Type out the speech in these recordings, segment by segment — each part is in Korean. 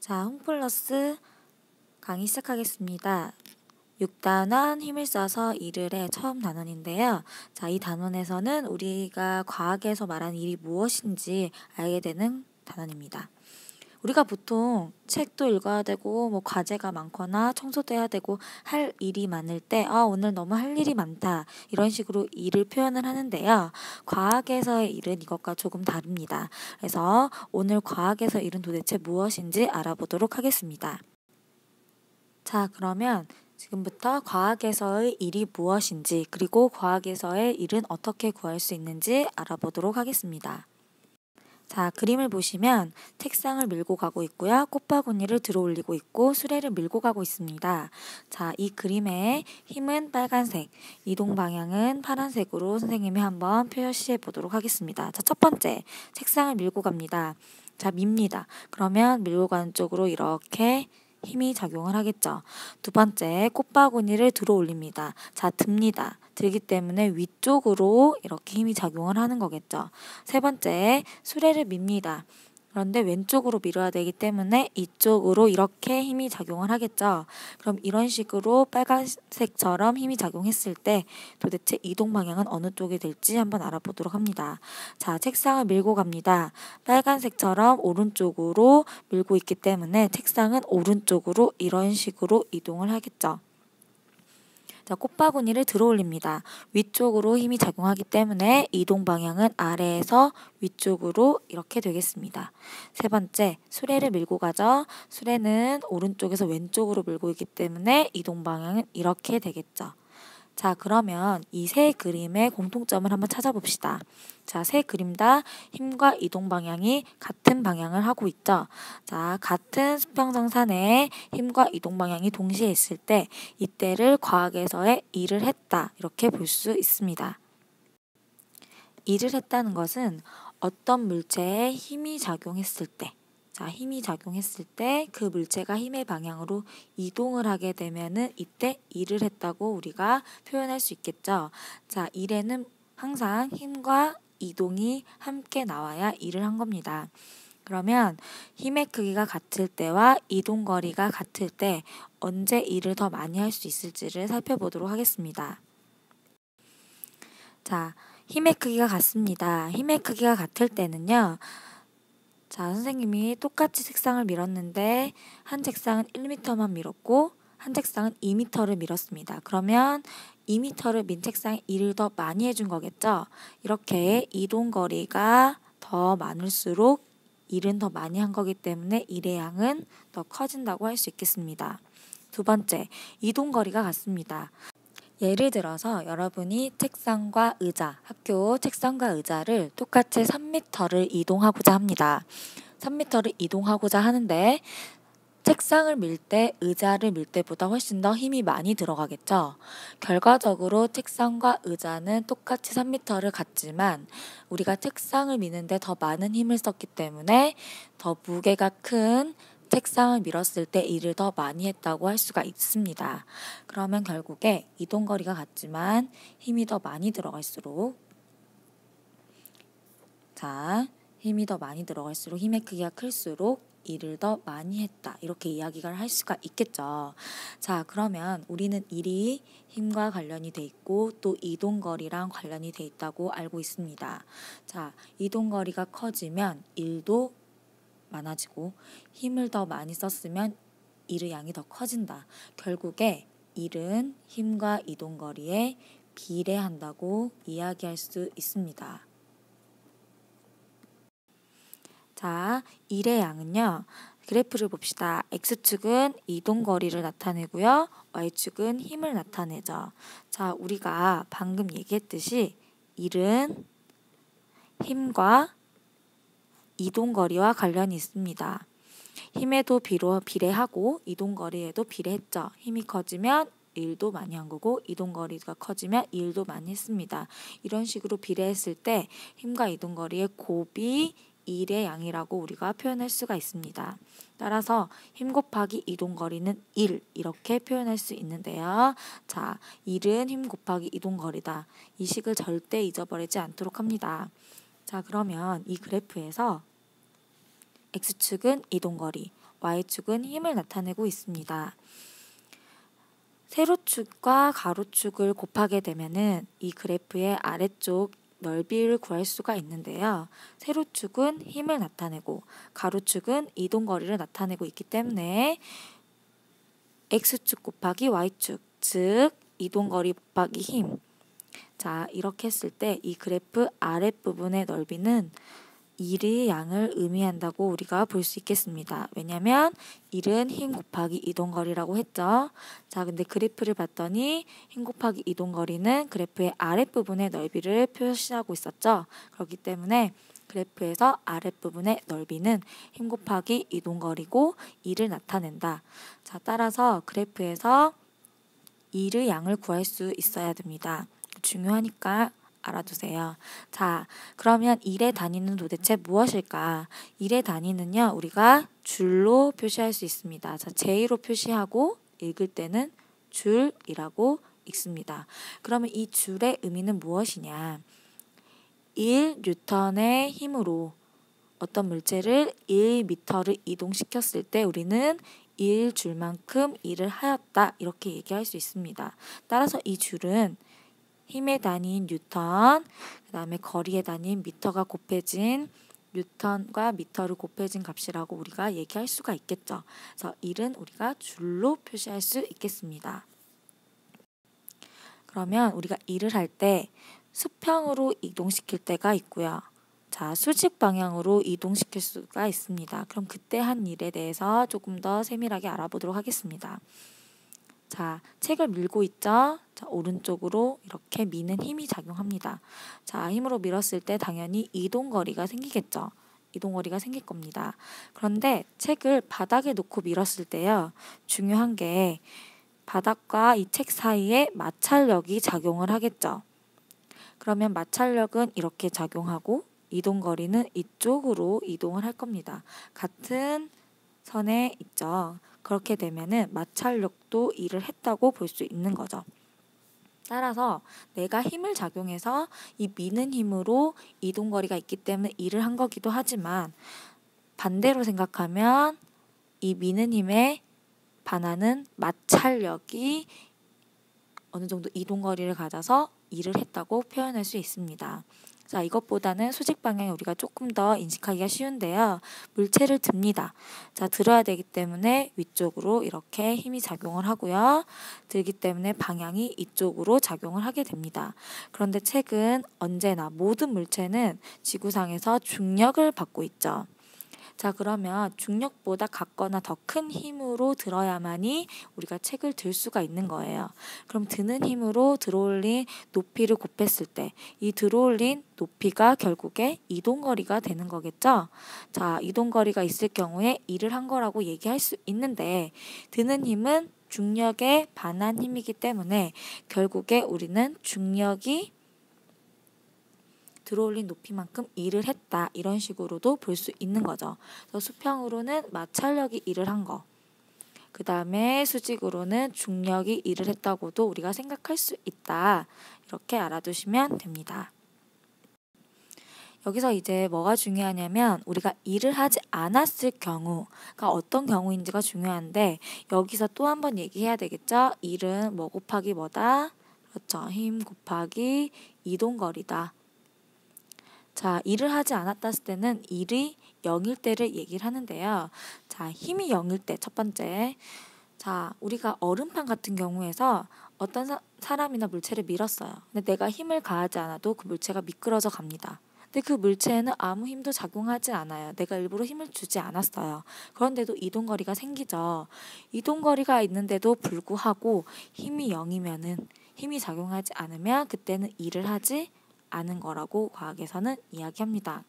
자, 홈플러스 강의 시작하겠습니다. 6단원 힘을 써서 일을 해 처음 단원인데요. 자, 이 단원에서는 우리가 과학에서 말하는 일이 무엇인지 알게 되는 단원입니다. 우리가 보통 책도 읽어야 되고 뭐 과제가 많거나 청소도 해야 되고 할 일이 많을 때 오늘 너무 할 일이 많다 이런 식으로 일을 표현을 하는데요. 과학에서의 일은 이것과 조금 다릅니다. 그래서 오늘 과학에서 일은 도대체 무엇인지 알아보도록 하겠습니다. 자, 그러면 지금부터 과학에서의 일이 무엇인지 그리고 과학에서의 일은 어떻게 구할 수 있는지 알아보도록 하겠습니다. 자, 그림을 보시면 책상을 밀고 가고 있고요. 꽃바구니를 들어 올리고 있고 수레를 밀고 가고 있습니다. 자, 이 그림의 힘은 빨간색, 이동 방향은 파란색으로 선생님이 한번 표시해 보도록 하겠습니다. 자, 첫 번째, 책상을 밀고 갑니다. 자, 밉니다. 그러면 밀고 가는 쪽으로 이렇게 힘이 작용을 하겠죠. 두 번째, 꽃바구니를 들어 올립니다. 자, 듭니다. 들기 때문에 위쪽으로 이렇게 힘이 작용을 하는 거겠죠. 세 번째, 수레를 밉니다. 그런데 왼쪽으로 밀어야 되기 때문에 이쪽으로 이렇게 힘이 작용을 하겠죠. 그럼 이런 식으로 빨간색처럼 힘이 작용했을 때 도대체 이동 방향은 어느 쪽이 될지 한번 알아보도록 합니다. 자, 책상을 밀고 갑니다. 빨간색처럼 오른쪽으로 밀고 있기 때문에 책상은 오른쪽으로 이런 식으로 이동을 하겠죠. 자, 꽃바구니를 들어 올립니다. 위쪽으로 힘이 작용하기 때문에 이동 방향은 아래에서 위쪽으로 이렇게 되겠습니다. 세 번째, 수레를 밀고 가죠. 수레는 오른쪽에서 왼쪽으로 밀고 있기 때문에 이동 방향은 이렇게 되겠죠. 자, 그러면 이 세 그림의 공통점을 한번 찾아봅시다. 자, 세 그림 다 힘과 이동 방향이 같은 방향을 하고 있죠. 자, 같은 수평정사 내에 힘과 이동 방향이 동시에 있을 때 이때를 과학에서의 일을 했다 이렇게 볼 수 있습니다. 일을 했다는 것은 어떤 물체에 힘이 작용했을 때 힘이 작용했을 때 그 물체가 힘의 방향으로 이동을 하게 되면은 이때 일을 했다고 우리가 표현할 수 있겠죠. 자, 일에는 항상 힘과 이동이 함께 나와야 일을 한 겁니다. 그러면 힘의 크기가 같을 때와 이동 거리가 같을 때 언제 일을 더 많이 할 수 있을지를 살펴보도록 하겠습니다. 자, 힘의 크기가 같습니다. 힘의 크기가 같을 때는요. 자, 선생님이 똑같이 책상을 밀었는데 한 책상은 1m만 밀었고 한 책상은 2m를 밀었습니다. 그러면 2m를 민 책상에 일을 더 많이 해준 거겠죠? 이렇게 이동 거리가 더 많을수록 일은 더 많이 한 거기 때문에 일의 양은 더 커진다고 할 수 있겠습니다. 두 번째, 이동 거리가 같습니다. 예를 들어서 여러분이 책상과 의자, 학교 책상과 의자를 똑같이 3m를 이동하고자 합니다. 3m를 이동하고자 하는데 책상을 밀 때 의자를 밀 때보다 훨씬 더 힘이 많이 들어가겠죠. 결과적으로 책상과 의자는 똑같이 3m를 갔지만 우리가 책상을 미는데 더 많은 힘을 썼기 때문에 더 무게가 큰 책상을 밀었을 때 일을 더 많이 했다고 할 수가 있습니다. 그러면 결국에 이동거리가 같지만 힘이 더 많이 들어갈수록 힘이 더 많이 들어갈수록 힘의 크기가 클수록 일을 더 많이 했다. 이렇게 이야기를 할 수가 있겠죠. 자, 그러면 우리는 일이 힘과 관련이 돼 있고 또 이동거리랑 관련이 돼 있다고 알고 있습니다. 자, 이동거리가 커지면 일도 많아지고 힘을 더 많이 썼으면 일의 양이 더 커진다. 결국에 일은 힘과 이동거리에 비례한다고 이야기할 수 있습니다. 자, 일의 양은요. 그래프를 봅시다. X축은 이동거리를 나타내고요. Y축은 힘을 나타내죠. 자, 우리가 방금 얘기했듯이 일은 힘과 이동거리와 관련이 있습니다. 힘에도 비례하고 이동거리에도 비례했죠. 힘이 커지면 일도 많이 한 거고 이동거리가 커지면 일도 많이 했습니다. 이런 식으로 비례했을 때 힘과 이동거리의 곱이 일의 양이라고 우리가 표현할 수가 있습니다. 따라서 힘 곱하기 이동거리는 1 이렇게 표현할 수 있는데요. 자, 1은 힘 곱하기 이동거리다. 이 식을 절대 잊어버리지 않도록 합니다. 자, 그러면 이 그래프에서 X축은 이동거리, Y축은 힘을 나타내고 있습니다. 세로축과 가로축을 곱하게 되면은 이 그래프의 아래쪽 넓이를 구할 수가 있는데요. 세로축은 힘을 나타내고 가로축은 이동거리를 나타내고 있기 때문에 X축 곱하기 Y축, 즉 이동거리 곱하기 힘. 자, 이렇게 했을 때 이 그래프 아랫부분의 넓이는 1의 양을 의미한다고 우리가 볼 수 있겠습니다. 왜냐하면 1은 힘 곱하기 이동거리라고 했죠. 자, 근데 그래프를 봤더니 힘 곱하기 이동거리는 그래프의 아랫부분의 넓이를 표시하고 있었죠. 그렇기 때문에 그래프에서 아랫부분의 넓이는 힘 곱하기 이동거리고 1을 나타낸다. 자, 따라서 그래프에서 1의 양을 구할 수 있어야 됩니다. 중요하니까 알아두세요. 자, 그러면 1의 단위는 도대체 무엇일까? 1의 단위는요, 우리가 줄로 표시할 수 있습니다. 자, J로 표시하고 읽을 때는 줄이라고 읽습니다. 그러면 이 줄의 의미는 무엇이냐? 1뉴턴의 힘으로 어떤 물체를 1m를 이동시켰을 때 우리는 1줄만큼 일을 하였다. 이렇게 얘기할 수 있습니다. 따라서 이 줄은 힘의 단위인 뉴턴, 그 다음에 거리의 단위인 미터가 곱해진 뉴턴과 미터를 곱해진 값이라고 우리가 얘기할 수가 있겠죠. 그래서 1은 우리가 줄로 표시할 수 있겠습니다. 그러면 우리가 일을 할 때 수평으로 이동시킬 때가 있고요. 자, 수직 방향으로 이동시킬 수가 있습니다. 그럼 그때 한 일에 대해서 조금 더 세밀하게 알아보도록 하겠습니다. 자, 책을 밀고 있죠? 자, 오른쪽으로 이렇게 미는 힘이 작용합니다. 자, 힘으로 밀었을 때 당연히 이동거리가 생기겠죠. 이동거리가 생길 겁니다. 그런데 책을 바닥에 놓고 밀었을 때요. 중요한 게 바닥과 이 책 사이에 마찰력이 작용을 하겠죠. 그러면 마찰력은 이렇게 작용하고 이동거리는 이쪽으로 이동을 할 겁니다. 같은 선에 있죠. 그렇게 되면은 마찰력도 일을 했다고 볼 수 있는 거죠. 따라서 내가 힘을 작용해서 이 미는 힘으로 이동거리가 있기 때문에 일을 한 거기도 하지만 반대로 생각하면 이 미는 힘에 반하는 마찰력이 어느 정도 이동거리를 가져서 일을 했다고 표현할 수 있습니다. 자, 이것보다는 수직 방향이 우리가 조금 더 인식하기가 쉬운데요. 물체를 듭니다. 자, 들어야 되기 때문에 위쪽으로 이렇게 힘이 작용을 하고요. 들기 때문에 방향이 이쪽으로 작용을 하게 됩니다. 그런데 책은 언제나 모든 물체는 지구상에서 중력을 받고 있죠. 자, 그러면 중력보다 같거나 더 큰 힘으로 들어야만이 우리가 책을 들 수가 있는 거예요. 그럼 드는 힘으로 들어올린 높이를 곱했을 때 이 들어올린 높이가 결국에 이동거리가 되는 거겠죠. 자, 이동거리가 있을 경우에 일을 한 거라고 얘기할 수 있는데 드는 힘은 중력에 반한 힘이기 때문에 결국에 우리는 중력이 들어올린 높이만큼 일을 했다. 이런 식으로도 볼 수 있는 거죠. 그래서 수평으로는 마찰력이 일을 한 거. 그 다음에 수직으로는 중력이 일을 했다고도 우리가 생각할 수 있다. 이렇게 알아두시면 됩니다. 여기서 이제 뭐가 중요하냐면 우리가 일을 하지 않았을 경우가 어떤 경우인지가 중요한데 여기서 또 한 번 얘기해야 되겠죠. 일은 뭐 곱하기 뭐다? 그렇죠. 힘 곱하기 이동거리다. 자, 일을 하지 않았다 했을 때는 일이 0일 때를 얘기를 하는데요. 자, 힘이 0일 때 첫 번째. 자, 우리가 얼음판 같은 경우에서 어떤 사람이나 물체를 밀었어요. 근데 내가 힘을 가하지 않아도 그 물체가 미끄러져 갑니다. 근데 그 물체에는 아무 힘도 작용하지 않아요. 내가 일부러 힘을 주지 않았어요. 그런데도 이동거리가 생기죠. 이동거리가 있는데도 불구하고 힘이 0이면은 힘이 작용하지 않으면 그때는 일을 하지 않은 거라고 과학에서는 이야기합니다.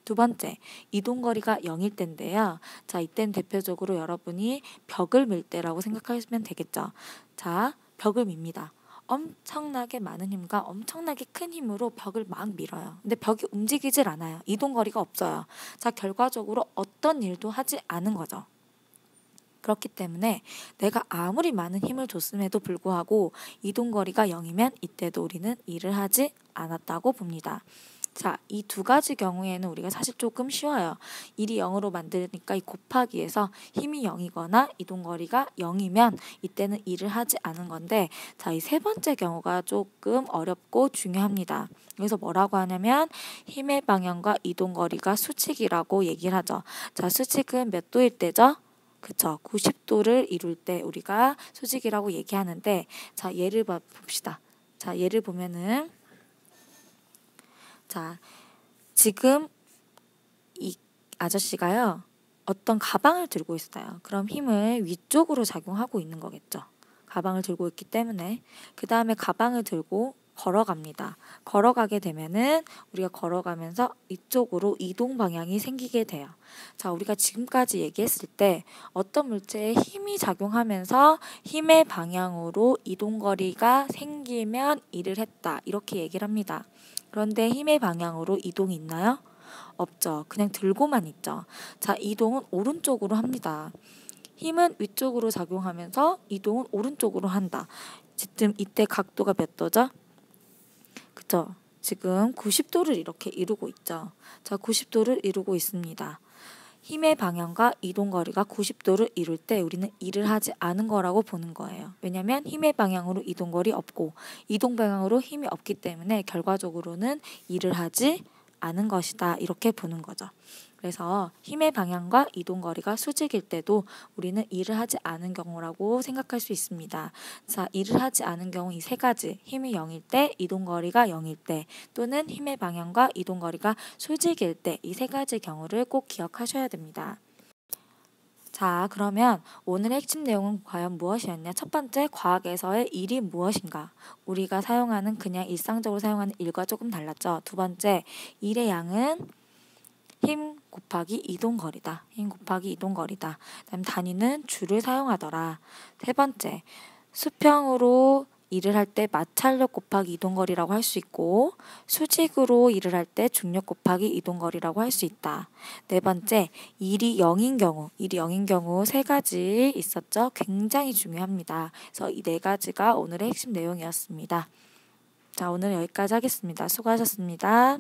두 번째, 이동거리가 0일 때인데요. 자, 이때는 대표적으로 여러분이 벽을 밀 때라고 생각하시면 되겠죠. 자, 벽을 밉니다. 엄청나게 많은 힘과 엄청나게 큰 힘으로 벽을 막 밀어요. 근데 벽이 움직이질 않아요. 이동거리가 없어요. 자, 결과적으로 어떤 일도 하지 않은 거죠. 그렇기 때문에 내가 아무리 많은 힘을 줬음에도 불구하고 이동거리가 0이면 이때도 우리는 일을 하지 않았다고 봅니다. 자, 이 두 가지 경우에는 우리가 사실 조금 쉬워요. 1이 0으로 만드니까 이 곱하기에서 힘이 0이거나 이동거리가 0이면 이때는 일을 하지 않은 건데, 자, 이 세 번째 경우가 조금 어렵고 중요합니다. 그래서 뭐라고 하냐면 힘의 방향과 이동거리가 수직이라고 얘기를 하죠. 자, 수직은 몇 도일 때죠? 그쵸. 90도를 이룰 때 우리가 수직이라고 얘기하는데, 자, 예를 봅시다. 자, 예를 보면은, 자, 지금 이 아저씨가요, 어떤 가방을 들고 있어요. 그럼 힘을 위쪽으로 작용하고 있는 거겠죠. 가방을 들고 있기 때문에. 그 다음에 가방을 들고 걸어갑니다. 걸어가게 되면은 우리가 걸어가면서 이쪽으로 이동 방향이 생기게 돼요. 자, 우리가 지금까지 얘기했을 때 어떤 물체에 힘이 작용하면서 힘의 방향으로 이동거리가 생기면 일을 했다. 이렇게 얘기를 합니다. 그런데 힘의 방향으로 이동이 있나요? 없죠. 그냥 들고만 있죠. 자, 이동은 오른쪽으로 합니다. 힘은 위쪽으로 작용하면서 이동은 오른쪽으로 한다. 지금 이때 각도가 몇 도죠? 그쵸? 지금 90도를 이렇게 이루고 있죠. 자, 90도를 이루고 있습니다. 힘의 방향과 이동거리가 90도를 이룰 때 우리는 일을 하지 않은 거라고 보는 거예요. 왜냐하면 힘의 방향으로 이동거리 없고 이동 방향으로 힘이 없기 때문에 결과적으로는 일을 하지 않은 것이다. 이렇게 보는 거죠. 그래서 힘의 방향과 이동거리가 수직일 때도 우리는 일을 하지 않은 경우라고 생각할 수 있습니다. 자, 일을 하지 않은 경우 이 세 가지, 힘이 0일 때, 이동거리가 0일 때, 또는 힘의 방향과 이동거리가 수직일 때, 이 세 가지 경우를 꼭 기억하셔야 됩니다. 자, 그러면 오늘의 핵심 내용은 과연 무엇이었냐? 첫 번째, 과학에서의 일이 무엇인가? 우리가 사용하는 그냥 일상적으로 사용하는 일과 조금 달랐죠. 두 번째, 일의 양은 힘 곱하기 이동거리다. 힘 곱하기 이동거리다. 그다음 단위는 줄을 사용하더라. 세 번째, 수평으로 일을 할 때 마찰력 곱하기 이동거리라고 할 수 있고 수직으로 일을 할 때 중력 곱하기 이동거리라고 할 수 있다. 네 번째, 일이 0인 경우 세 가지 있었죠. 굉장히 중요합니다. 그래서 이 네 가지가 오늘의 핵심 내용이었습니다. 자, 오늘 여기까지 하겠습니다. 수고하셨습니다.